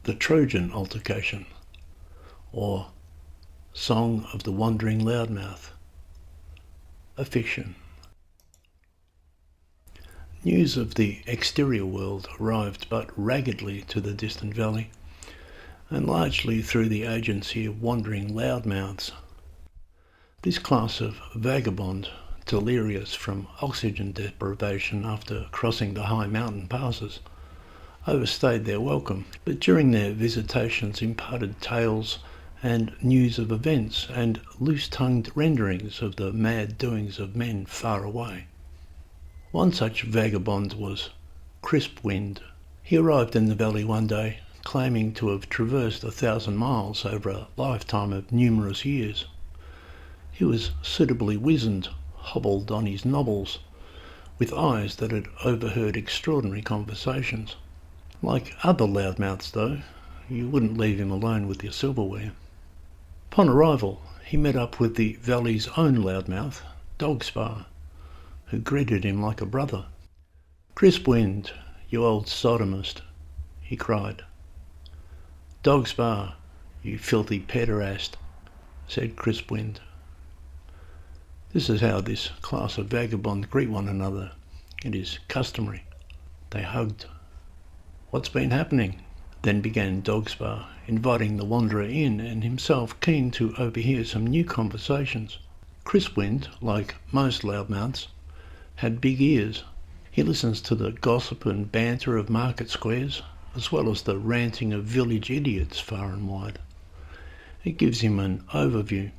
The Trojan Altercation, or Song of the Wandering Loudmouth, a fiction. News of the exterior world arrived but raggedly to the distant valley, and largely through the agency of wandering loudmouths. This class of vagabond, delirious from oxygen deprivation after crossing the high mountain passes, overstayed their welcome, but during their visitations imparted tales and news of events and loose-tongued renderings of the mad doings of men far away. One such vagabond was Crispwind. He arrived in the valley one day, claiming to have traversed 1,000 miles over a lifetime of numerous years. He was suitably wizened, hobbled on his nobbles, with eyes that had overheard extraordinary conversations. Like other loudmouths, though, you wouldn't leave him alone with your silverware. Upon arrival, he met up with the valley's own loudmouth, Dogspar, who greeted him like a brother. "Crispwind, you old sodomist," he cried. "Dogspar, you filthy pederast," said Crispwind. This is how this class of vagabond greet one another. It is customary. They hugged. "What's been happening?" then began Dogspar, inviting the wanderer in and himself keen to overhear some new conversations. Crispwind, like most loudmouths, had big ears. He listens to the gossip and banter of market squares, as well as the ranting of village idiots far and wide. It gives him an overview.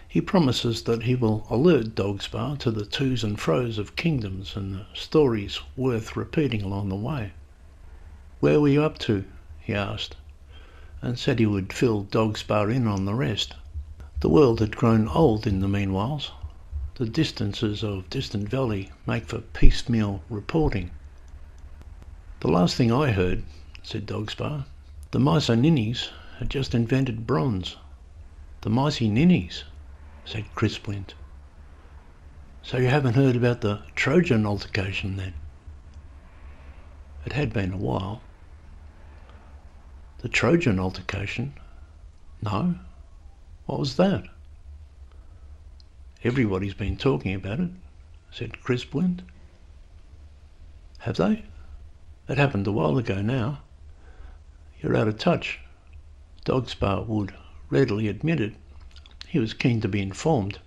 He promises that he will alert Dogspar to the to's and fro's of kingdoms and the stories worth repeating along the way. "Where were you up to?" he asked, and said he would fill Dogspar in on the rest. The world had grown old in the meanwhiles. The distances of distant valley make for piecemeal reporting. "The last thing I heard," said Dogspar, "the Mycenaeans had just invented bronze." "The Mycenaeans?" said Crispwind. "So you haven't heard about the Trojan Altercation then?" It had been a while. "The Trojan Altercation? No. What was that?" "Everybody's been talking about it," said Crispwind. "Have they? It happened a while ago now. You're out of touch." Dogspar would readily admit it. He was keen to be informed.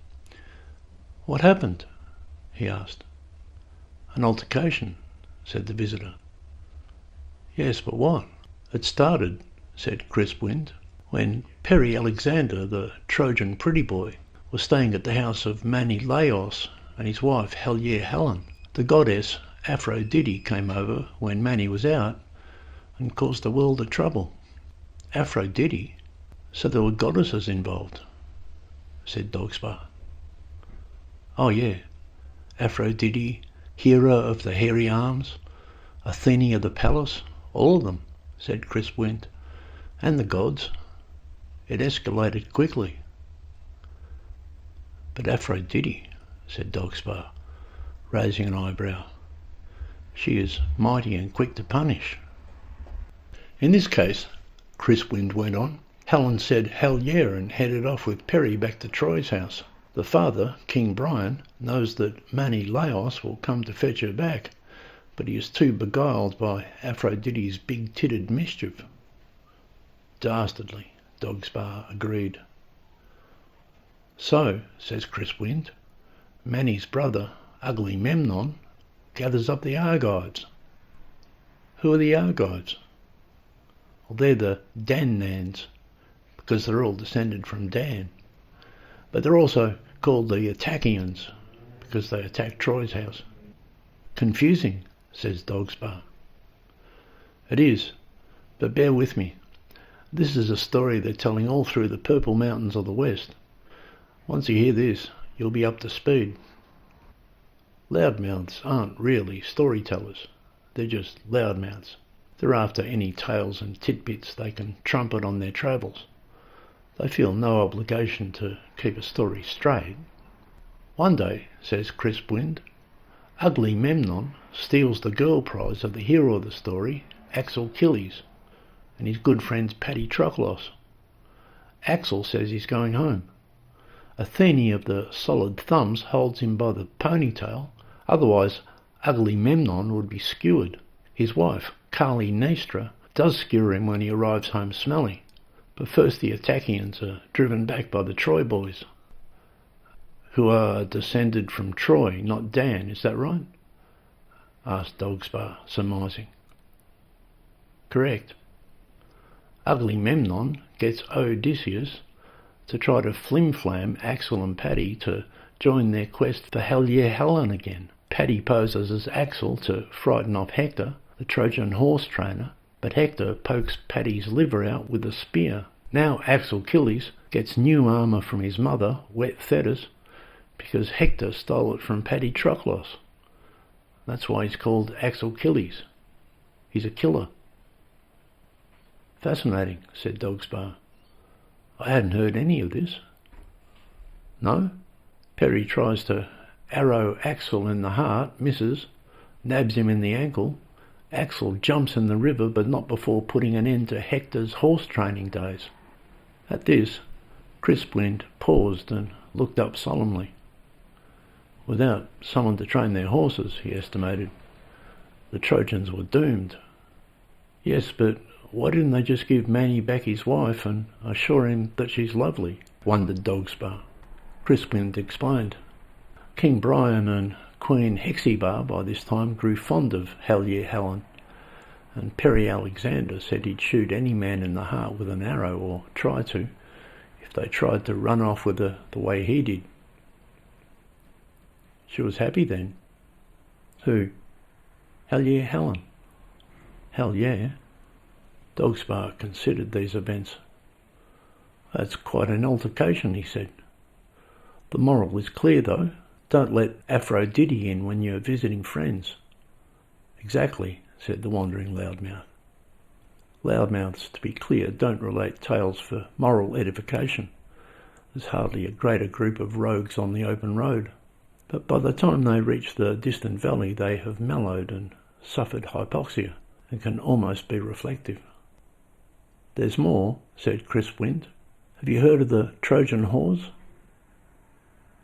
"What happened?" he asked. "An altercation," said the visitor. "Yes, but what?" "It started," said Crispwind, "when Perry Alexander, the Trojan pretty boy, was staying at the house of Menelaos and his wife Helen. The goddess Aphrodite came over when Manny was out and caused a world of trouble." "Aphrodite? So there were goddesses involved?" said Dogspar. "Oh yeah, Aphrodite, Hera of the hairy arms, Athene of the palace, all of them," said Crispwind. "And the gods. It escalated quickly." "But Aphrodite," said Dogspar, raising an eyebrow. "She is mighty and quick to punish." "In this case," Crispwind went on, "Helen said hell yeah and headed off with Perry back to Troy's house. The father, King Brian, knows that Menelaos will come to fetch her back, but he is too beguiled by Aphrodite's big-titted mischief." "Dastardly," Dogspar agreed. "So," says Crispwind, "Manny's brother, Ugly Memnon, gathers up the Argives." "Who are the Argives?" "Well, they're the Dannans, because they're all descended from Dan. But they're also called the Attackians, because they attacked Troy's house." "Confusing," says Dogspar. "It is, but bear with me. This is a story they're telling all through the Purple Mountains of the West. Once you hear this, you'll be up to speed. Loudmouths aren't really storytellers. They're just loudmouths. They're after any tales and tidbits they can trumpet on their travels. They feel no obligation to keep a story straight. One day," says Crispwind, "Ugly Memnon steals the girl prize of the hero of the story, Axel Achilles, and his good friend's Paddy Troclos. Axel says he's going home. Athene of the solid thumbs holds him by the ponytail, otherwise ugly Memnon would be skewered. His wife, Kali Nestra, does skewer him when he arrives home smelly, but first the Attacians are driven back by the Troy boys, who are descended from Troy, not Dan, is that right? Asked Dogspar, surmising. Correct. Ugly Memnon gets Odysseus to try to flim-flam Axel and Paddy to join their quest for Hell Yeah Helen again. Paddy poses as Axel to frighten off Hector, the Trojan horse trainer, but Hector pokes Paddy's liver out with a spear. Now Axel Achilles gets new armour from his mother, Wet Thetis, because Hector stole it from Paddy Troclos. That's why he's called Axel Achilles. He's a killer. Fascinating, said Dogspar. I hadn't heard any of this. No? Perry tries to arrow Axel in the heart, misses, nabs him in the ankle. Axel jumps in the river, but not before putting an end to Hector's horse training days. At this, Crispwind paused and looked up solemnly. Without someone to train their horses, he estimated, the Trojans were doomed. Yes, but why didn't they just give Manny back his wife and assure him that she's lovely? Wondered Dogspar. Crispwind explained. King Brian and Queen Hexibar by this time grew fond of Hell Yeah Helen, and Perry Alexander said he'd shoot any man in the heart with an arrow, or try to, if they tried to run off with her the way he did. She was happy then. Who? Hell Yeah Helen. Hell yeah. Dogspar considered these events. That's quite an altercation, he said. The moral is clear, though. Don't let Aphrodite in when you're visiting friends. Exactly, said the wandering Loudmouth. Loudmouths, to be clear, don't relate tales for moral edification. There's hardly a greater group of rogues on the open road. But by the time they reach the distant valley, they have mellowed and suffered hypoxia, and can almost be reflective. There's more, said Crispwind. Have you heard of the Trojan horse?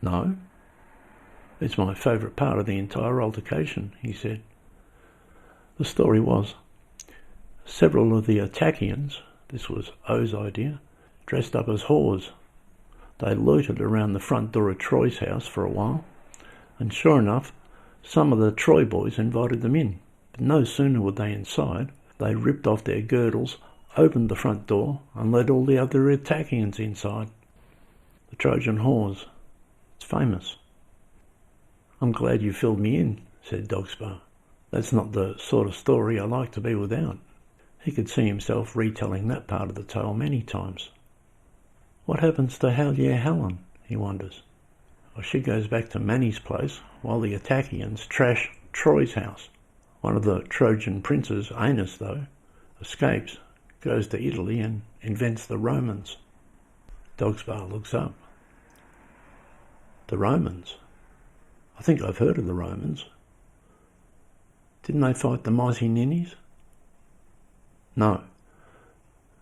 No. It's my favourite part of the entire altercation, he said. The story was, several of the Attacians, this was O's idea, dressed up as whores. They loitered around the front door of Troy's house for a while, and sure enough, some of the Troy boys invited them in. But no sooner were they inside, they ripped off their girdles, opened the front door, and led all the other Attacians inside. The Trojan horse. It's famous. I'm glad you filled me in, said Dogspar. That's not the sort of story I like to be without. He could see himself retelling that part of the tale many times. What happens to Hell Yeah Helen, he wonders. Well, she goes back to Manny's place while the Attacians trash Troy's house. One of the Trojan princes, Aenus though, escapes, goes to Italy and invents the Romans. Dogspar looks up. The Romans? I think I've heard of the Romans. Didn't they fight the mighty ninnies? No.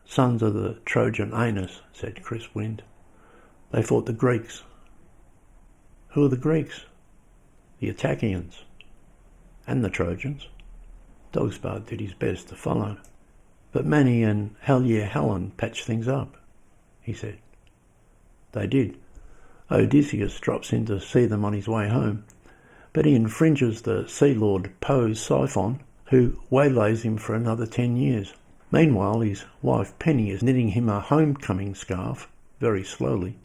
Sons of the Trojan Aenus, said Crispwind. They fought the Greeks. Who are the Greeks? The Attacians. And the Trojans. Dogspar did his best to follow. But Manny and Hell Yeah Helen patched things up, he said. They did. Odysseus drops in to see them on his way home, but he infringes the Sea Lord Poe's siphon, who waylays him for another 10 years. Meanwhile, his wife Penny is knitting him a homecoming scarf, very slowly,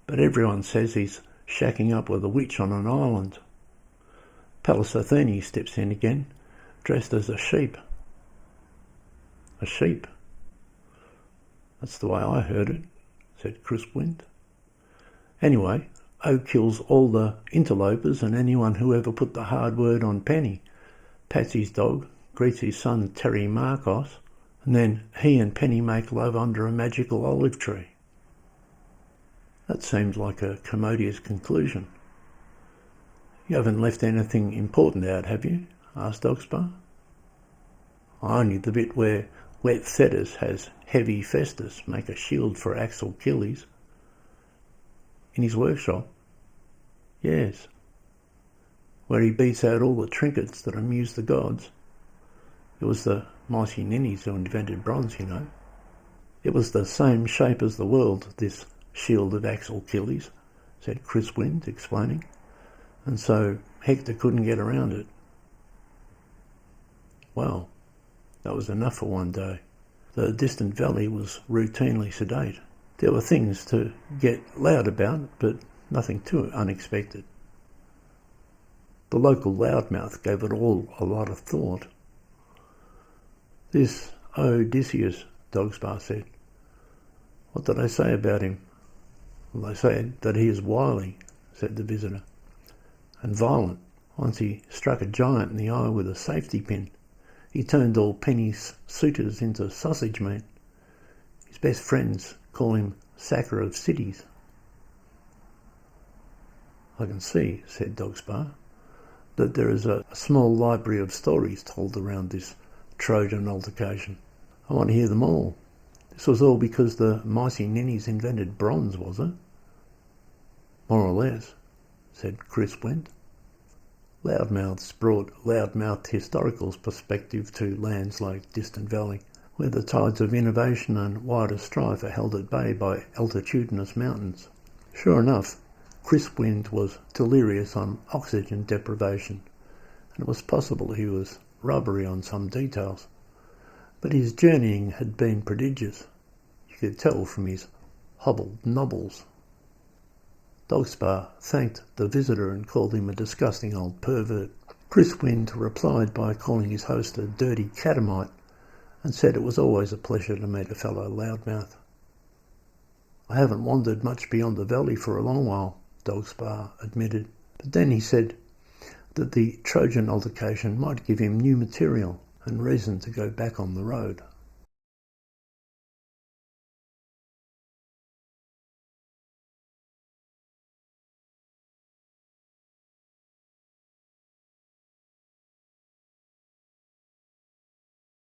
but everyone says he's shacking up with a witch on an island. Pallas Athene steps in again, dressed as a sheep. A sheep? That's the way I heard it, said Crispwind. Anyway, O kills all the interlopers and anyone who ever put the hard word on Penny, pats his dog, greets his son Terry Marcos, and then he and Penny make love under a magical olive tree. That seems like a commodious conclusion. You haven't left anything important out, have you? Asked Dogspar. Only the bit where Wet Thetis has heavy Festus make a shield for Axel Achilles. In his workshop? Yes. Where he beats out all the trinkets that amuse the gods. It was the mighty ninnies who invented bronze, you know. It was the same shape as the world, this shield of Axel Achilles, said Crispwind, explaining, and so Hector couldn't get around it. Well, that was enough for one day. The distant valley was routinely sedate. There were things to get loud about, but nothing too unexpected. The local Loudmouth gave it all a lot of thought. This Odysseus, Dogspar said. What did they say about him? Well, they said that he is wily, said the visitor, and violent. Once he struck a giant in the eye with a safety pin. He turned all penny suitors into sausage meat. His best friends call him Sacker of Cities. I can see, said Dogspar, that there is a small library of stories told around this Trojan altercation. I want to hear them all. This was all because the mighty ninnies invented bronze, was it? More or less, said Crispwind. Loudmouths brought loudmouthed historical perspective to lands like Distant Valley, where the tides of innovation and wider strife are held at bay by altitudinous mountains. Sure enough, Crispwind was delirious on oxygen deprivation, and it was possible he was rubbery on some details. But his journeying had been prodigious. You could tell from his hobbled nobbles. Dogspar thanked the visitor and called him a disgusting old pervert. Crispwind replied by calling his host a dirty catamite and said it was always a pleasure to meet a fellow loudmouth. I haven't wandered much beyond the valley for a long while, Dogspar admitted, but then he said that the Trojan altercation might give him new material and reason to go back on the road.